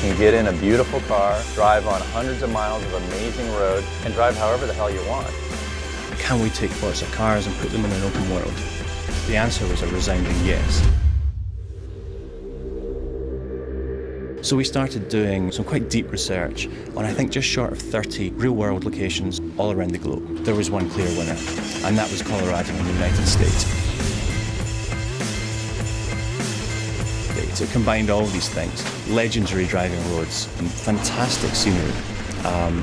can get in a beautiful car, drive on hundreds of miles of amazing road, and drive however the hell you want. Can we take Forza cars and put them in an open world? The answer was a resounding yes. So we started doing some quite deep research on, I think, just short of 30 real-world locations all around the globe. There was one clear winner, and that was Colorado in the United States. It combined all these things: legendary driving roads and fantastic scenery.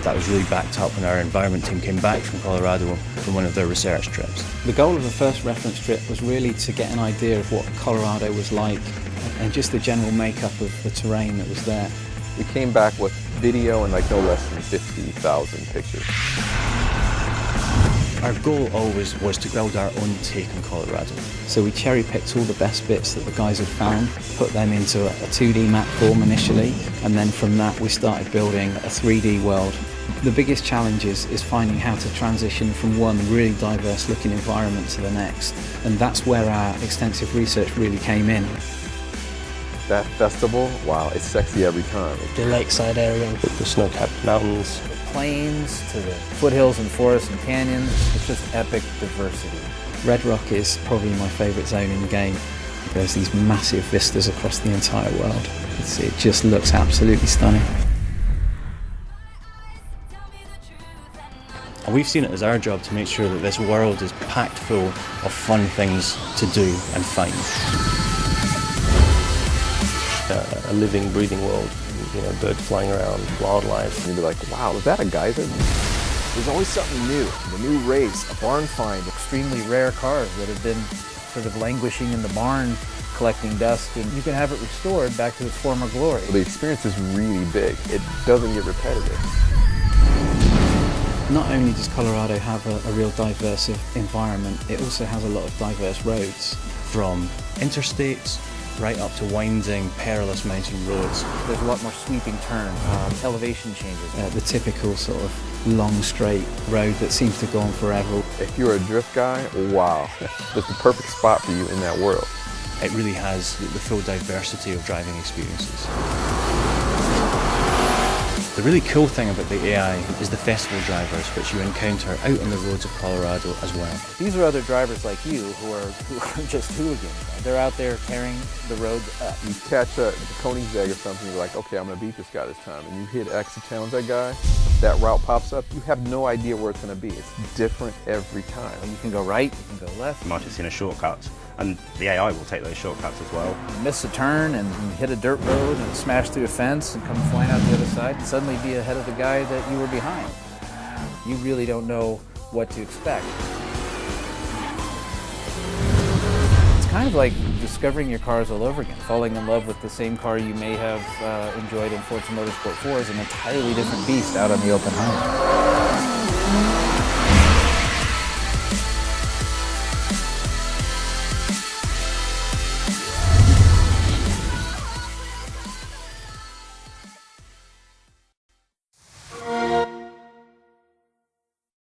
That was really backed up when our environment team came back from Colorado from one of their research trips. The goal of the first reference trip was really to get an idea of what Colorado was like and just the general makeup of the terrain that was there. We came back with video and like no less than 50,000 pictures. Our goal always was to build our own take on Colorado. So we cherry-picked all the best bits that the guys had found, put them into a 2D map form initially, and then from that we started building a 3D world. The biggest challenge is finding how to transition from one really diverse looking environment to the next, and that's where our extensive research really came in. That festival, wow, it's sexy every time. The lakeside area, the snow-capped mountains, plains to the foothills and forests and canyons. It's just epic diversity. Red Rock is probably my favourite zone in the game. There's these massive vistas across the entire world. It just looks absolutely stunning. And we've seen it as our job to make sure that this world is packed full of fun things to do and find. a living, breathing world. You know, birds flying around, wildlife. And you'd be like, wow, is that a geyser? There's always something new. A new race, a barn find. Extremely rare cars that have been sort of languishing in the barn, collecting dust, and you can have it restored back to its former glory. The experience is really big. It doesn't get repetitive. Not only does Colorado have a real diverse environment, it also has a lot of diverse roads. From interstates right up to winding, perilous mountain roads. There's a lot more sweeping turns, elevation changes. The typical sort of long, straight road that seems to go on forever. If you're a drift guy, wow, that's the perfect spot for you in that world. It really has the full diversity of driving experiences. The really cool thing about the AI is the festival drivers, which you encounter out on the roads of Colorado as well. These are other drivers like you who are just hooligans. They're out there tearing the road up. You catch a Koenigsegg or something, you're like, okay, I'm gonna beat this guy this time. And you hit X and challenge that guy, that route pops up, you have no idea where it's gonna be. It's different every time. You can go right, you can go left. You might have seen a shortcut, and the AI will take those shortcuts as well. You miss a turn and hit a dirt road and smash through a fence and come flying out the other side and suddenly be ahead of the guy that you were behind. You really don't know what to expect. It's kind of like discovering your cars all over again. Falling in love with the same car you may have enjoyed in Forza Motorsport 4 is an entirely different beast out on the open highway.